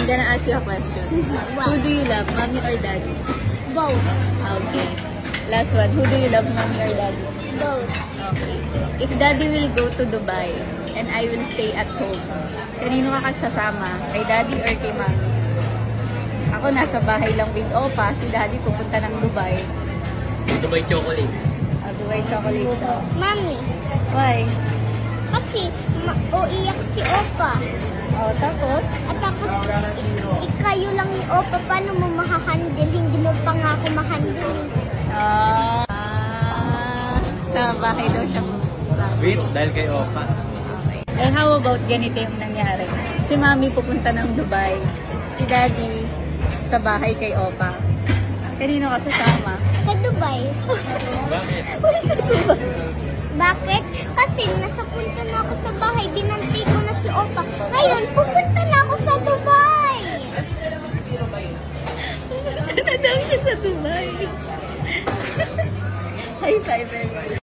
I'm gonna ask you a question. Who do you love, mommy or daddy? Both. Okay. Last one. Who do you love, mommy or daddy? Both. Okay. If daddy will go to Dubai and I will stay at home, kanino ka kasasama? Kay daddy or kay mommy? Ako nasa bahay lang with Opa. Si daddy pupunta ng Dubai. Dubai chocolate. Dubai chocolate daw. Mami, Why? kasi uiyak si Opa. Oh, tapos? At tapos, ikayo lang ni Opa, paano mo mahahandle? Hindi mo pa nga ako mahandle. Sa bahay daw siya pupunta. Wait, dahil kay Opa. Okay. Eh, how about ganito yung nangyari? Si mami pupunta ng Dubai. Si daddy sa bahay kay Opa. Kanino ka sasama? Sa Dubai. Bakit? Uy, sa Dubai. Bakit? Kasi nasa punta na ako sa bahay, binanti ko na si Opa. Ngayon, pupunta na ako sa Dubai. Pupunta na daw siya sa Dubai. High five, everyone.